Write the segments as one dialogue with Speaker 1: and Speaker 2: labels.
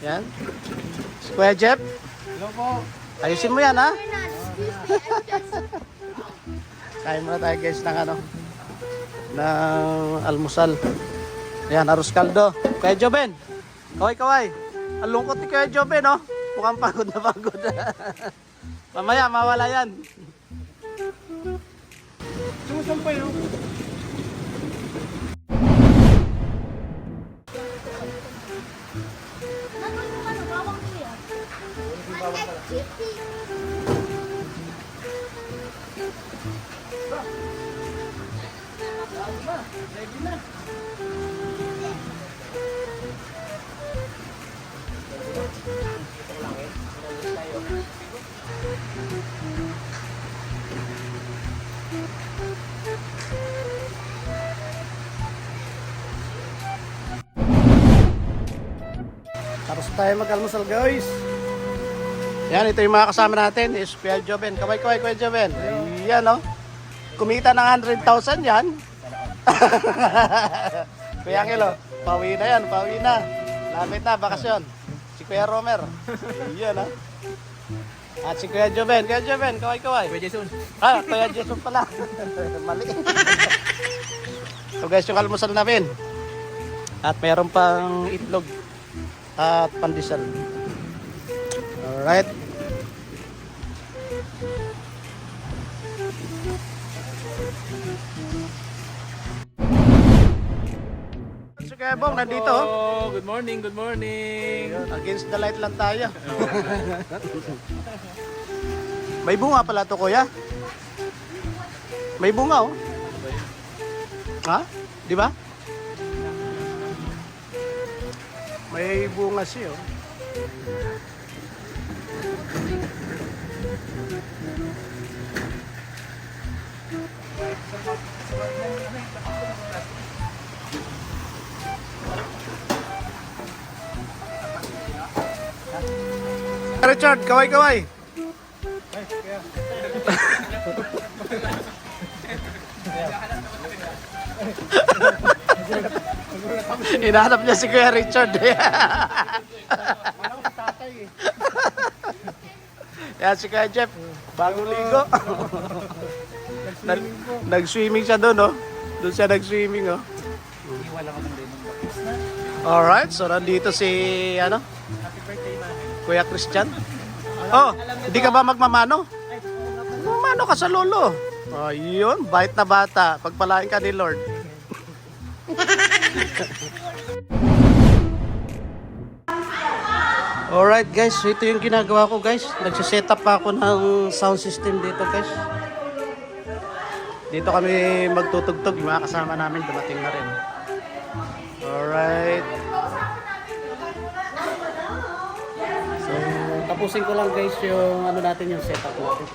Speaker 1: Yan. Kuya Jeff.
Speaker 2: Hello po.
Speaker 1: Ayusin mo yan, ha? Kain muna tayo guys ng ng almusal. Ayan, arroz caldo. Kuya Joben, kaway-kaway. Ang lungkot ni Kuya Joben, no? Mukhang pagod na pagod. Mamaya, mawala yan.
Speaker 2: Sumusampay, no? Ready na.
Speaker 1: Tapos tayo mag-almusal guys. Yan, ito yung mga kasama natin. Is Kuya Joben. Kaway-kaway Kuya Joben. Ayan, no? Kumita ng 100,000 yan. Kuya Angelo, pauwi na yan, pauwi na. Lapit na, bakasyon. Si Kuya Romer. Ayan, no? At si Kuya Joben. Kuya Joben, kaway-kaway.
Speaker 2: Kuya Jason.
Speaker 1: Ah, Kuya Jason pala. Mali. So guys, yung almusal namin. At mayroon pang itlog at pandesal. Alright. So kaya Bong, nandito.
Speaker 2: Oh, good morning, good morning.
Speaker 1: Against the light lang tayo. May bunga pala to, kuya. May bunga, oh. Ha? Di ba? May bunga siya, oh. Richard, kaway-kaway. Hinahanap niya si Kuya Richard. Yan si Kuya Jeff, bagong ligo. Nag-swimming siya doon, no? Doon siya nag-swimming, oh. Alright, so nandito si, Kuya Christian. Oh, hindi ka ba magmamano? Mamano ka sa lolo. Oh, yun, bait na bata. Pagpalain ka ni Lord. Alright guys, so ito yung ginagawa ko guys. Nagsiset up ako ng sound system dito guys. Dito kami magtutugtog. Yung mga kasama namin dumating na rin. Alright. So, tapusin ko lang guys yung natin, yung setup natin.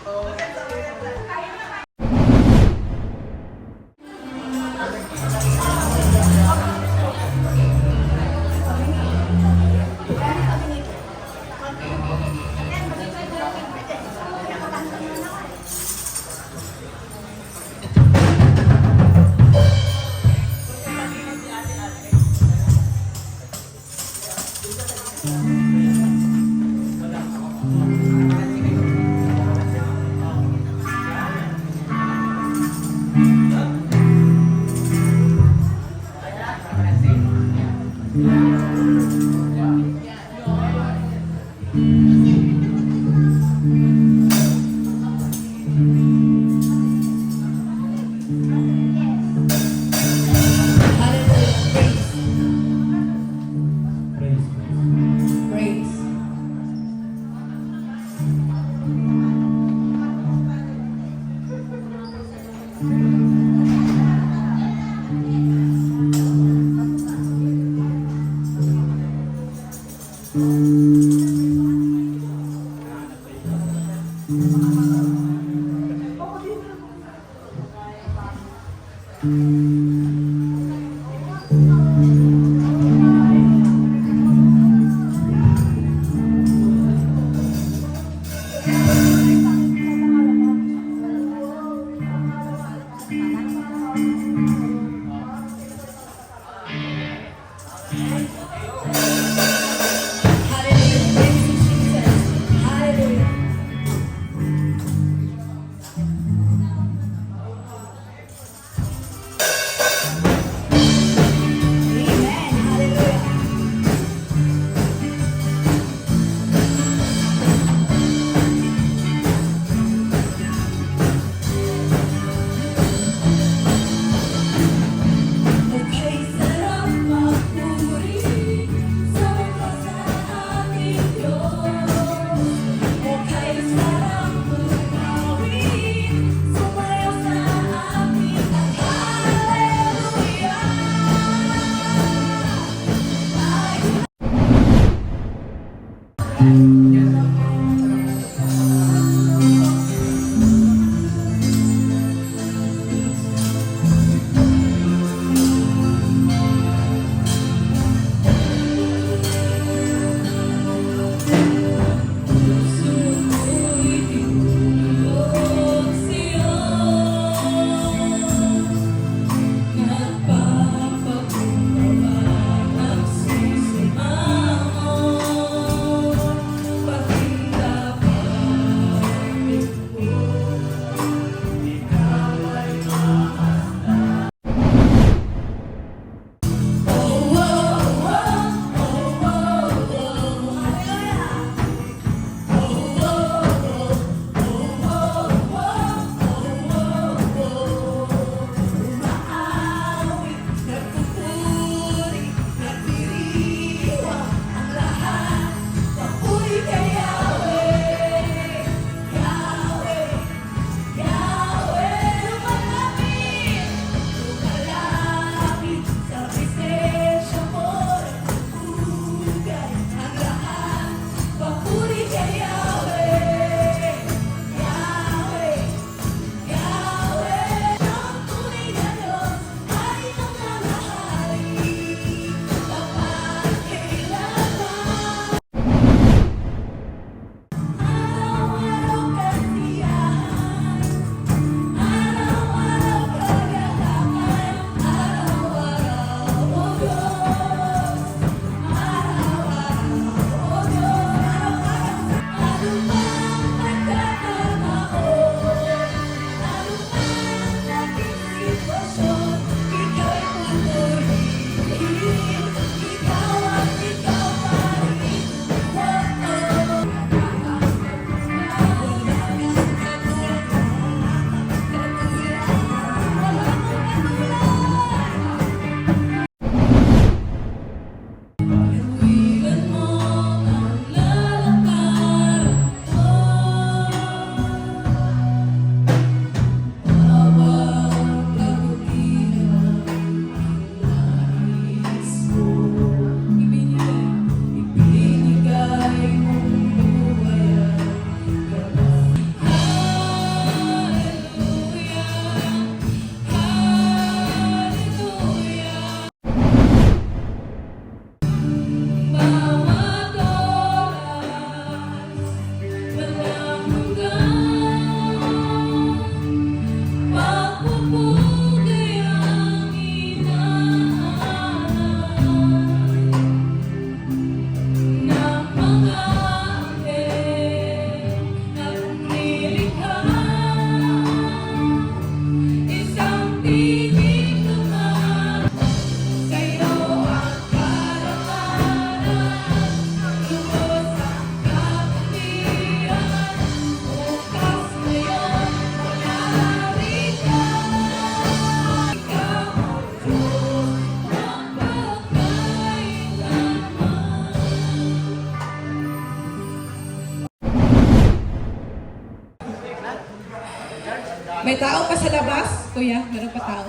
Speaker 3: May tao pa sa labas? Kuya, meron pa tao.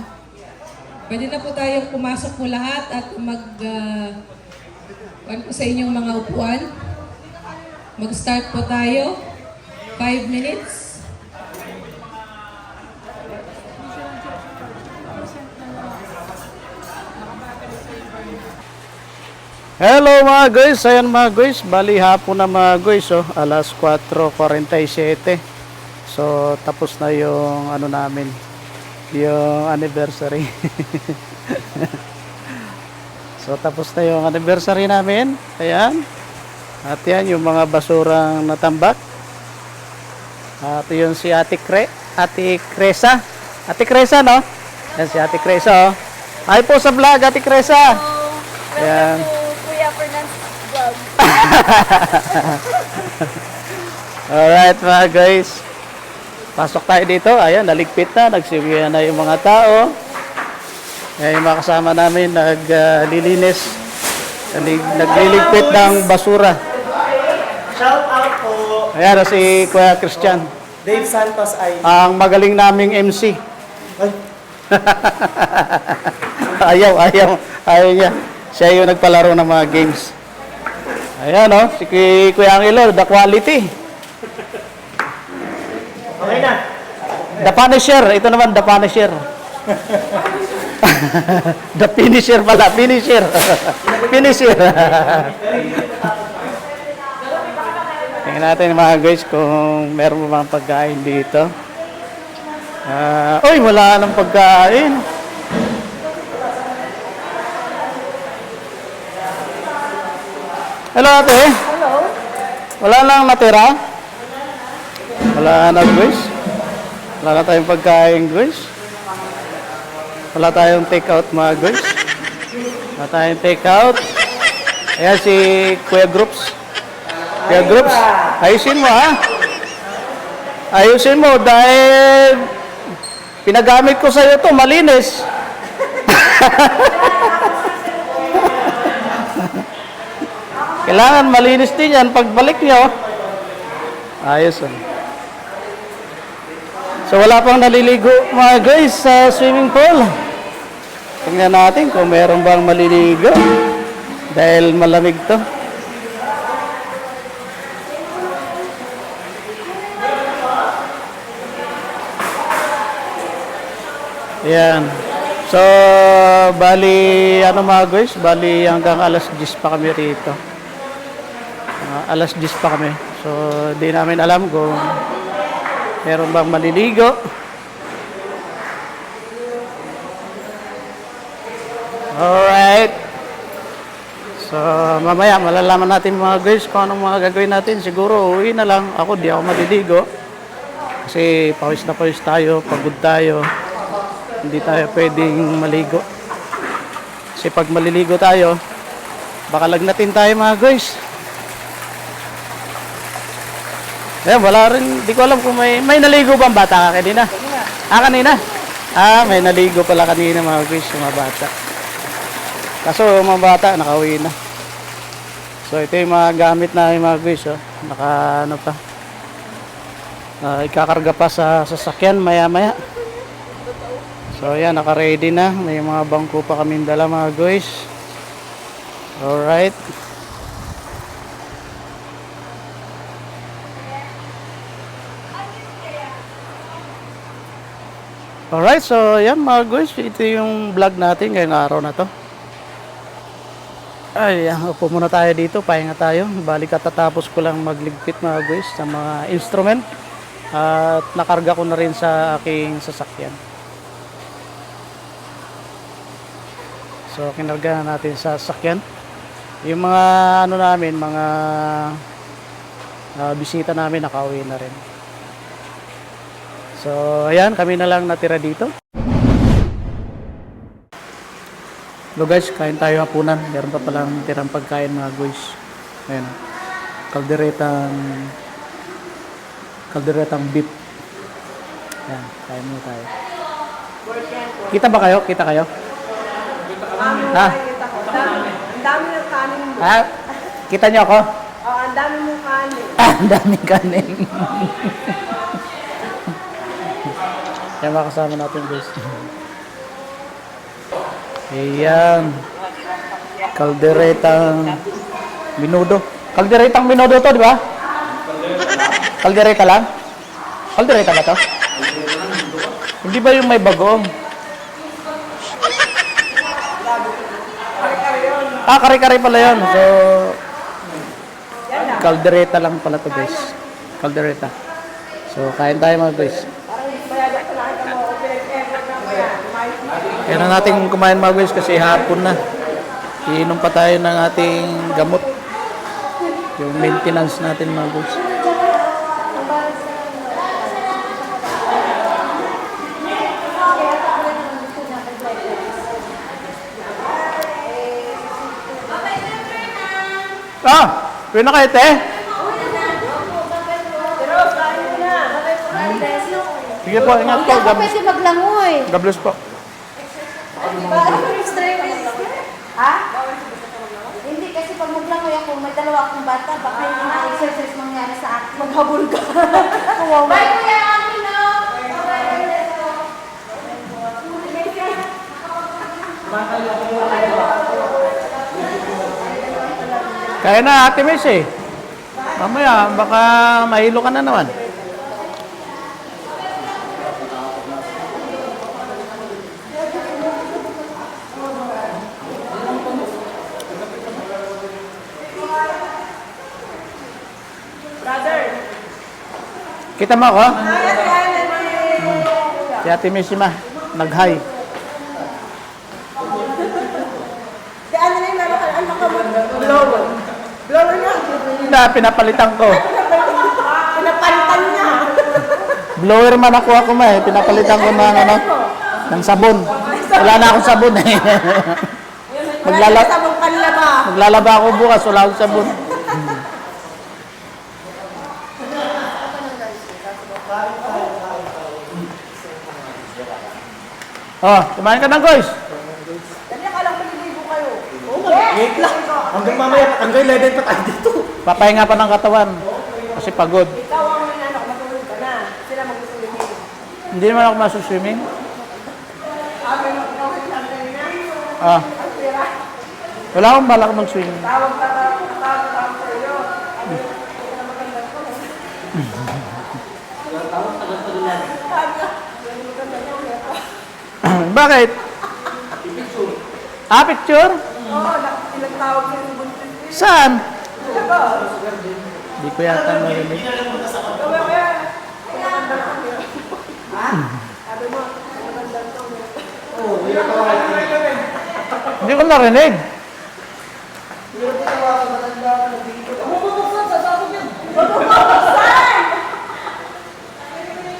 Speaker 3: Pwede na po tayong pumasok po lahat at ano po sa inyong mga upuan. Mag-start po tayo. 5 minutes.
Speaker 1: Hello mga guys, ayan mga guys, bali hapon na mga guys, oh, alas 4:47. So tapos na yung ano namin, yung anniversary. So tapos na yung anniversary namin, ayan. At yan yung mga basurang natambak. At yun si Ate Cresa. Ate Cresa, no? Yan si Ate Cresa, oh. Hi po sa vlog, Ate Cresa. Ayan.
Speaker 4: Kuya Fernand's vlog.
Speaker 1: Alright mga guys, pasok tayo dito. Ayan, naligpit na, nagsiwihan na yung mga tao. Ayan, yung mga kasama namin naglilinis, nagliligpit ng basura.
Speaker 5: Shout out po,
Speaker 1: Ayan si Kuya Christian,
Speaker 5: Dave Santos ay...
Speaker 1: ang magaling naming MC.
Speaker 5: Ay,
Speaker 1: Ayaw niya. Siya yung nagpalaro ng mga games. Ayan, oh, si Kuya Angelo, the quality.
Speaker 5: okay na.
Speaker 1: The Punisher, ito naman the Punisher. The Finisher pala, Finisher. Finisher. Tingnan natin mga guys kung meron pa bang pagkain dito. Uy, wala nang pagkain. Hello ate.
Speaker 4: Hello?
Speaker 1: Wala nang natira? Wala na guys. Wala na tayong pagkain guys. Wala tayong take out mga guys. Wala tayong take out. Ayan si Kuya Groups. Kuya Groups, ayusin mo ha. Ayusin mo dahil pinagamit ko sa iyo to malinis. Kailangan malinis din yan pagbalik nyo. Ayos. So wala pang naliligo mga guys sa swimming pool. Tingnan natin kung meron bang maliligo. Dahil malamig to. Yan. So bali ano mga guys, bali hanggang alas 10 pa kami rito. Alas 10 pa kami. So, di namin alam kung meron bang maliligo. Alright. So, mamaya malalaman natin mga guys kung anong mga gagawin natin. Siguro, uwi na lang. Ako, di ako maliligo. Kasi pawis na pawis tayo, pagod tayo. Hindi tayo pwedeng maligo. Kasi pag maliligo tayo, baka lagnatin tayo mga guys. Eh, wala rin, di ko alam kung may naligo bang bata ka kanina? Kanina? May naligo pala kanina mga guys, mga bata. Kaso mga bata, nakauwi na. So, ito yung mga gamit namin mga guys, oh. Ano pa. Ikakarga pa sa sasakyan maya-maya. So, yan, naka-ready na. May mga bangko pa kaming dala mga guys. Alright. Alright, so yan mga guys, ito yung vlog natin ngayong araw na to. Ay, upo muna tayo dito, pahinga tayo. Bali katatapos ko lang magligpit mga guys sa mga instrument. At nakarga ko na rin sa aking sasakyan. So, kinarga na natin sa sasakyan. Yung mga ano namin, mga bisita namin nakauwi na rin. So, ayan, kami na lang natira dito. Hello guys, kain tayo hapunan. Meron pa palang tirang pagkain mga guys. Ayan, kalderetang beef. Ayan, kain muna tayo. Kita ba kayo? Kita kayo? Ha?
Speaker 4: Ang dami ng kanin mo.
Speaker 1: Ha? Kita nyo ako?
Speaker 4: Oh, ang dami mong kanin.
Speaker 1: Ang daming kanin. Yan mga kasama natin guys. Ayan. Kalderetang minudo. Kalderetang minudo to, di ba? Kaldereta lang? Kaldereta ba to? Hindi ba yung may bagong? Ah, kare-kare pala yun. So, kaldereta lang pala to guys. Kaldereta. So, kain tayo mga guys. Kaya na natin kumain mga guys kasi hapon na. Iinom pa tayo ng ating gamot. Yung maintenance natin mga guys. Ah! Pwede na kayo, te? Sige po, ingat po.
Speaker 6: Hindi ako pwede maglangoy.
Speaker 1: God bless po.
Speaker 6: Ha? Hindi, kasi pag maglangoy ako, may dalawa akong bata, baka yung mga exercise mangyari sa akin. Maghabol ka. Bye, Kuya Amino!
Speaker 1: Kaya na, Ate Miss eh. Mamaya, baka mahilo ka na naman. Kita mo ako? Si Ate Missima, nag-hi.
Speaker 4: Di ano na yung lalakan, ano ka blower. Blower na.
Speaker 1: Na, pinapalitan ko.
Speaker 4: Pinapalitan niya.
Speaker 1: Blower man ako ma eh. Pinapalitan ko ng ano, ng sabon. Wala na akong sabon eh.
Speaker 4: Sabong panlaba.
Speaker 1: Maglalaba ako bukas, wala akong sabon. Oh, kumain ka na guys.
Speaker 4: Dali ka lang paliligo kayo.
Speaker 5: Wait lang. Hanggang mamaya, hanggang 11 pa tayo dito.
Speaker 1: Papahinga pa ng katawan. Kasi pagod.
Speaker 4: Ikaw ang matulog ka na. Sila mag-swimming.
Speaker 1: Hindi naman ako masuswimming.
Speaker 4: Amin ang lang na.
Speaker 1: Ah. Wala akong balak mag-swimming.
Speaker 4: Tawag sa iyo.
Speaker 1: Bakit? Ah, picture?
Speaker 4: Oo, ilang tawag sa yung buntis.
Speaker 1: Saan? Hindi ko yata marinig. Hindi ko narinig.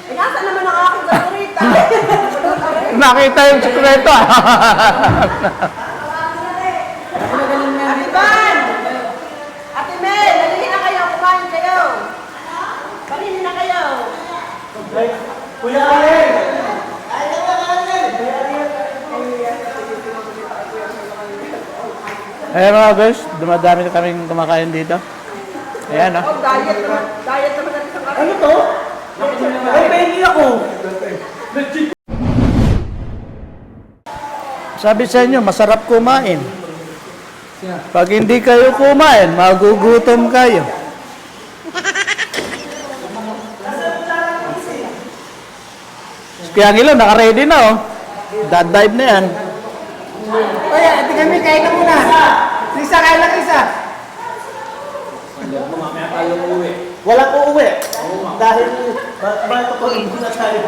Speaker 4: Eh, nasa naman ang aking gatorita?
Speaker 1: Nakita yung sikreto ah.
Speaker 4: Ate Van! Ate Mel, nalili na kayo, kumain kayo. Paninin na kayo.
Speaker 5: Kuya Allen!
Speaker 1: Ayan mga guys, dumadami na kaming kumakain dito. Ayan oh.
Speaker 4: Oh, diet naman natin sa karin.
Speaker 5: Ano to? Ay, pengi ako.
Speaker 1: Sabi sa inyo, masarap kumain. Pag hindi kayo kumain, magugutom kayo. Kaya ngilo, naka-ready na oh. Dad-dive na yan.
Speaker 5: Oye, ate kami, kain na muna. Isa, kain lang isa. Wala po uwi. Dahil, bakit po muna tayo?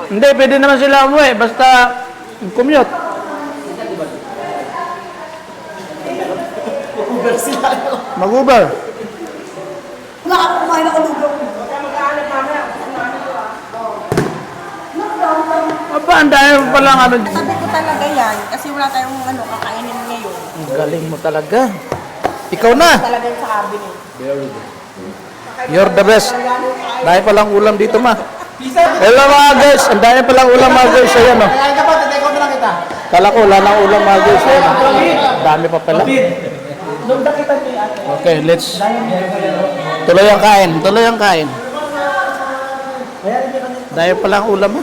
Speaker 1: Hindi, pwede naman sila umuwi. Basta commute.
Speaker 5: Uber sila.
Speaker 1: Mag-Uber.
Speaker 4: Wala ka kumain ako lugaw. Kaya mag-aanap mamaya.
Speaker 1: Aba, ang dami mo palang ano.
Speaker 4: Sabi ko talaga yan, kasi wala tayong kakainin ngayon.
Speaker 1: Ang galing mo talaga. Ikaw na.
Speaker 4: Talagang sa cabinet.
Speaker 1: You're the best. Dahil palang ulam dito ma. Hello mga guys. Ang dami palang ulam mga guys. Ayan o.
Speaker 5: Kain ka po, tatay ko na lang kita.
Speaker 1: Kala ko wala nang ulam mga guys. Ayan o. Dami pa pala.
Speaker 5: Nung nakita niyo yan.
Speaker 1: Okay, let's. Tuloy ang kain. Tuloy ang kain. Dahil palang ulam ha.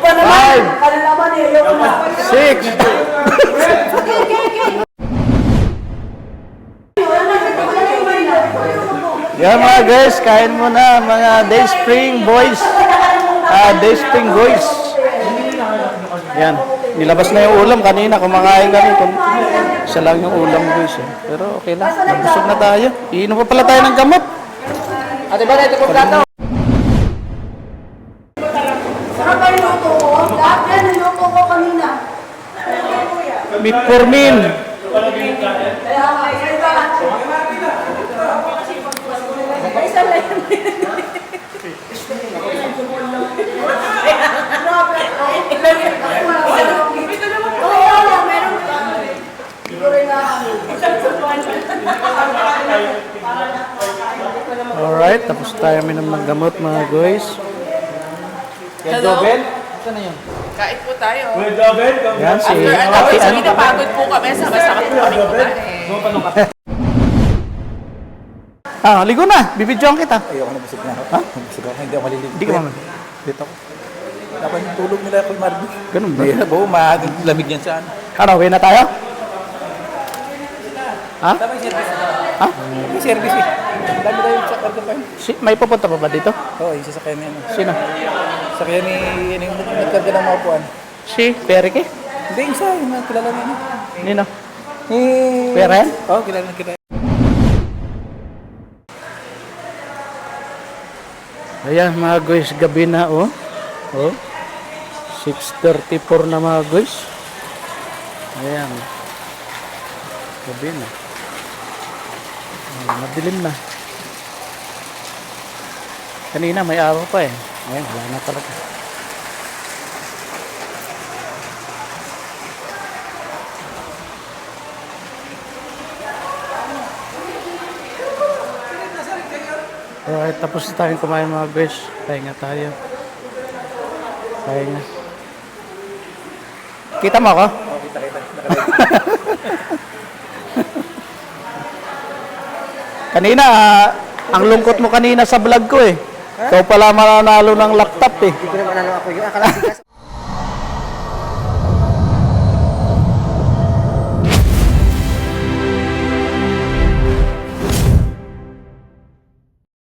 Speaker 4: pa naman.
Speaker 1: 5,
Speaker 4: Kala naman eh, ayoko na.
Speaker 1: 6. Yan mga guys, kain muna mga Dayspring Boys. Dayspring Boys. Yan. Nilabas na yung ulam kanina, kumakain kami. Isa lang yung ulam guys. Pero okay lang, nabusog na tayo. Iinom pa pala tayo ng gamot.
Speaker 2: Ate ba, ito po plato?
Speaker 4: Sarap ba yung luto ko? Lahat yan, niluto ko kanina.
Speaker 1: Metformin.
Speaker 4: Kaya nga, isa lang yun. Oo, meron pa. Siguro na kami.
Speaker 1: Alright, tapos tayo minom ng gamot mga guys.
Speaker 2: Kaya Jobel? Saan na yun?
Speaker 7: Kain po tayo.
Speaker 1: Yan si
Speaker 7: After an
Speaker 1: Ate
Speaker 7: hour,
Speaker 1: Ann.
Speaker 7: napagod po kami. Sama-sama po kami kumain.
Speaker 1: Ligo na. Bibidyoan kita.
Speaker 5: Ayoko na busog na ako.
Speaker 1: Ha?
Speaker 5: Busog ako, hindi ako maliligo.
Speaker 1: Hindi ka maman.
Speaker 5: Dito ako. Dapat yung tulog nila kay Marby.
Speaker 1: Ganun ba?
Speaker 5: Hindi na ba, maaagang lamig yan saan.
Speaker 1: Ano, uwi na tayo? Ha?
Speaker 5: Tama yung service.
Speaker 1: Ha?
Speaker 5: May service eh. Dami tayo sa karga pa yun.
Speaker 1: May pupunta pa ba dito?
Speaker 5: Oo, yung sasakyan niya.
Speaker 1: Sino?
Speaker 5: Sasakyan ni, yung nagkarga ng mga upuan.
Speaker 1: Si Perike?
Speaker 5: Hindi, isa, yung kilala niya.
Speaker 1: Nino?
Speaker 5: Ni...
Speaker 1: Pera yan?
Speaker 5: Oo, kilala kita.
Speaker 1: Ayan mga guys, gabi na oh. Oh. 6:34 na mga guys. Ayan. Gabi na. Madilim na. Kanina may araw pa eh. Ngayon wala na talaga. Alright, tapos na tayong kumain mga guys. Pahinga tayo. Pahinga. Kita mo ako?
Speaker 5: Oo, kita.
Speaker 1: Kanina, ang lungkot mo kanina sa vlog ko eh. Ikaw pala mananalo ng laptop eh.
Speaker 4: Hindi ko naman ano ako yun. Akala